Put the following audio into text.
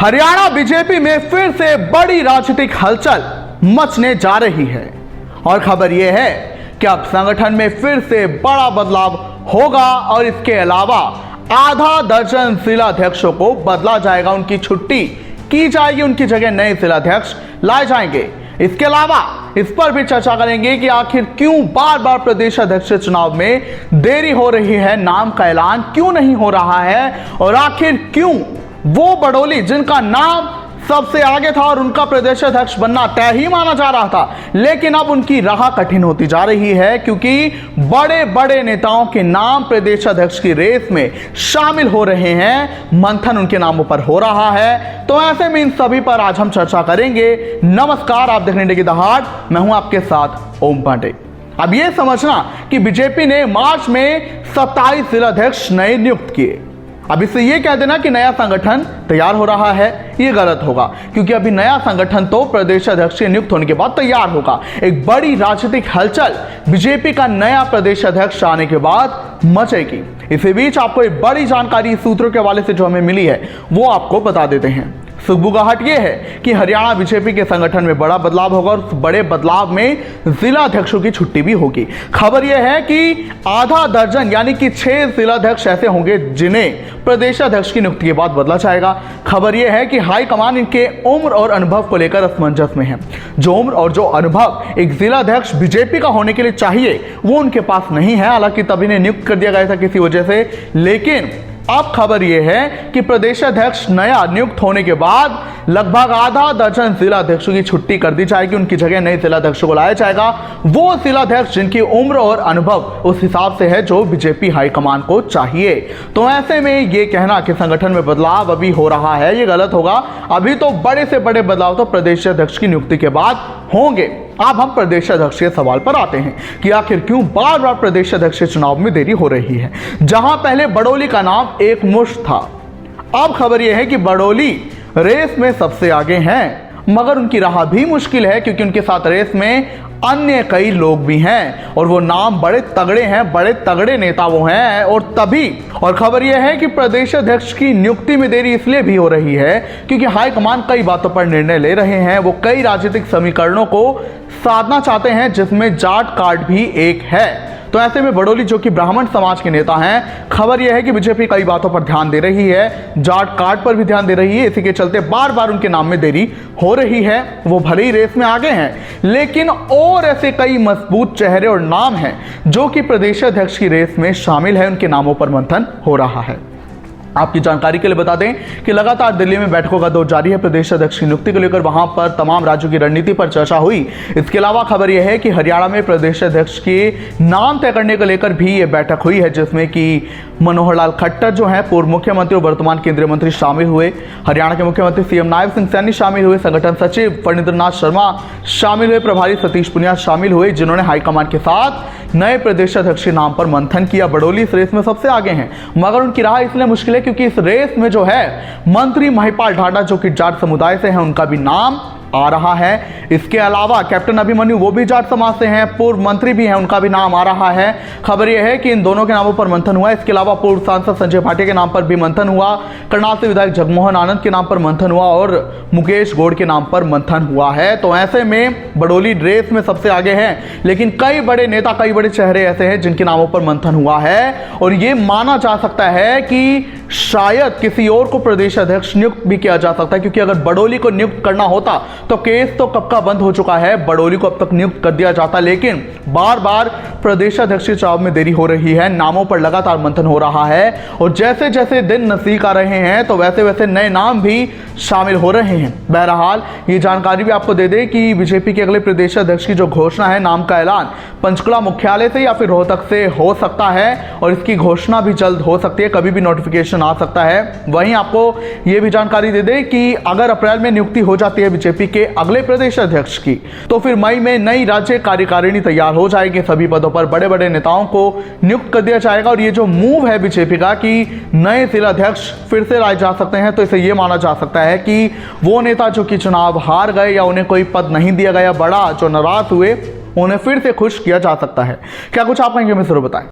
Haryana BJP में फिर से बड़ी राजनीतिक हलचल मचने जा रही है और खबर यह है कि अब संगठन में फिर से बड़ा बदलाव होगा और इसके अलावा आधा दर्जन जिलाध्यक्षों को बदला जाएगा, उनकी छुट्टी की जाएगी, उनकी जगह नए जिलाध्यक्ष लाए जाएंगे। इसके अलावा इस पर भी चर्चा करेंगे कि आखिर क्यों बार बार प्रदेश अध्यक्ष चुनाव में देरी हो रही है, नाम का ऐलान क्यों नहीं हो रहा है और आखिर क्यों वो बड़ोली जिनका नाम सबसे आगे था और उनका प्रदेश अध्यक्ष बनना तय ही माना जा रहा था, लेकिन अब उनकी राह कठिन होती जा रही है क्योंकि बड़े बड़े नेताओं के नाम प्रदेश अध्यक्ष की रेस में शामिल हो रहे हैं, मंथन उनके नामों पर हो रहा है। तो ऐसे में इन सभी पर आज हम चर्चा करेंगे। नमस्कार, आप देख रहे हैं इंडिया की दहाड़, मैं हूं आपके साथ ओम पांडे। अब यह समझना कि बीजेपी ने मार्च में 27 जिलाध्यक्ष नए नियुक्त किए, अब इससे यह कह देना कि नया संगठन तैयार हो रहा है, यह गलत होगा क्योंकि अभी नया संगठन तो प्रदेश अध्यक्ष के नियुक्त होने के बाद तैयार होगा। एक बड़ी राजनीतिक हलचल बीजेपी का नया प्रदेश अध्यक्ष आने के बाद मचेगी। इसी बीच आपको एक बड़ी जानकारी सूत्रों के हवाले से जो हमें मिली है वो आपको बता देते हैं। सुगबुगाहट यह है कि हरियाणा बीजेपी के संगठन में बड़ा बदलाव होगा और उस बड़े बदलाव में जिलाध्यक्षों की छुट्टी भी होगी। खबर यह है कि आधा दर्जन यानी कि 6 जिलाध्यक्ष ऐसे होंगे जिन्हें प्रदेशाध्यक्ष की नियुक्ति के बाद बदला जाएगा। खबर यह है कि हाईकमान इनके उम्र और अनुभव को लेकर असमंजस में है। जो उम्र और जो अनुभव एक जिलाध्यक्ष बीजेपी का होने के लिए चाहिए वो उनके पास नहीं है, हालांकि तब इन्हें नियुक्त कर दिया गया था किसी वजह से। लेकिन अब खबर यह है कि प्रदेशाध्यक्ष नया नियुक्त होने के बाद लगभग आधा दर्जन जिलाध्यक्षों की छुट्टी कर दी जाएगी, उनकी जगह नए जिलाध्यक्षों को लाया जाएगा। वो जिलाध्यक्ष जिनकी उम्र और अनुभव उस हिसाब से है जो बीजेपी हाईकमान को चाहिए। तो ऐसे में ये कहना कि संगठन में बदलाव अभी हो रहा है ये गलत होगा। अभी तो बड़े से बड़े बदलाव तो प्रदेशाध्यक्ष की नियुक्ति के बाद होंगे। अब हम प्रदेशाध्यक्ष के सवाल पर आते हैं कि आखिर क्यों बार बार प्रदेशाध्यक्ष चुनाव में देरी हो रही है। जहां पहले बड़ोली का नाम एक मुश्त था, अब खबर यह है कि बड़ोली रेस में सबसे आगे हैं, मगर उनकी राह भी मुश्किल है क्योंकि उनके साथ रेस में अन्य कई लोग भी हैं और वो नाम बड़े तगड़े हैं, बड़े तगड़े नेता वो हैं। और खबर यह है कि प्रदेश अध्यक्ष की नियुक्ति में देरी इसलिए भी हो रही है क्योंकि हाईकमान कई बातों पर निर्णय ले रहे हैं। वो कई राजनीतिक समीकरणों को साधना चाहते हैं जिसमें जाट कार्ड भी एक है। तो ऐसे में बड़ोली जो कि ब्राह्मण समाज के नेता हैं, खबर यह है कि बीजेपी कई बातों पर ध्यान दे रही है, जाट कार्ड पर भी ध्यान दे रही है। इसी के चलते बार बार उनके नाम में देरी हो रही है। वो भले ही रेस में आगे हैं, लेकिन और ऐसे कई मजबूत चेहरे और नाम हैं जो कि प्रदेश अध्यक्ष की रेस में शामिल है, उनके नामों पर मंथन हो रहा है। आपकी जानकारी के लिए बता दें कि लगातार दिल्ली में बैठकों का दौर जारी है। प्रदेश अध्यक्ष की नियुक्ति को लेकर वहां पर तमाम राज्यों की रणनीति पर चर्चा हुई। इसके अलावा खबर यह है कि हरियाणा में प्रदेश अध्यक्ष के नाम तय करने को लेकर भी ये बैठक हुई है, जिसमें कि मनोहर लाल खट्टर जो है पूर्व मुख्यमंत्री और वर्तमान केंद्रीय मंत्री शामिल हुए, हरियाणा के मुख्यमंत्री सीएम नायब सिंह सैनी शामिल हुए, संगठन सचिव फणींद्रनाथ शर्मा शामिल हुए, प्रभारी सतीश पुनिया शामिल हुए, जिन्होंने हाईकमान के साथ नए प्रदेश अध्यक्ष के नाम पर मंथन किया। बड़ोली इस रेस में सबसे आगे हैं, मगर उनकी राह इसलिए मुश्किल है क्योंकि इस रेस में जो है मंत्री महिपाल ढाडा जो कि जाट समुदाय से हैं, उनका भी नाम आ रहा है। इसके अलावा कैप्टन अभिमन्यु वो भी जाट समाज से हैं, पूर्व मंत्री भी हैं, उनका भी नाम आ रहा है। खबर यह है कि इन दोनों के नामों पर मंथन हुआ। इसके अलावा पूर्व सांसद संजय भाटिया के नाम पर भी मंथन हुआ, करनाल से विधायक जगमोहन आनंद के नाम पर मंथन हुआ और मुकेश गौड़ के नाम पर मंथन हुआ है। तो ऐसे में बड़ोली रेस में सबसे आगे है, लेकिन कई बड़े नेता, कई बड़े चेहरे ऐसे हैं जिनके नामों पर मंथन हुआ है और ये माना जा सकता है कि शायद किसी और को प्रदेश अध्यक्ष नियुक्त भी किया जा सकता है, क्योंकि अगर बड़ोली को नियुक्त करना होता तो केस तो कब का बंद हो चुका है, बड़ोली को अब तक नियुक्त कर दिया जाता। लेकिन बार बार प्रदेश अध्यक्ष के चुनाव में देरी हो रही है, नामों पर लगातार मंथन हो रहा है और जैसे जैसे दिन नजदीक आ रहे हैं तो वैसे वैसे नए नाम भी शामिल हो रहे हैं। बहरहाल ये जानकारी भी आपको दे दें कि बीजेपी के अगले प्रदेश अध्यक्ष की जो घोषणा है, नाम का ऐलान पंचकुला मुख्यालय से या फिर रोहतक से हो सकता है और इसकी घोषणा भी जल्द हो सकती है, कभी भी नोटिफिकेशन आ सकता है। वहीं आपको यह भी जानकारी दे दें कि अगर अप्रैल में नियुक्ति हो जाती है बीजेपी के अगले प्रदेश अध्यक्ष की, तो फिर मई में नई राज्य कार्यकारिणी तैयार हो जाएगी। सभी पदों पर बड़े बड़े नेताओं को नियुक्त कर दिया जाएगा और ये जो मूव है बीजेपी का कि नए जिलाध्यक्ष फिर से लाए जा सकते हैं, तो इसे ये माना जा सकता है कि वो नेता जो कि चुनाव हार गए या उन्हें कोई पद नहीं दिया गया, बड़ा जो नाराज हुए, उन्हें फिर से खुश किया जा सकता है। क्या कुछ आप कहेंगे, मैं जरूर बताएं।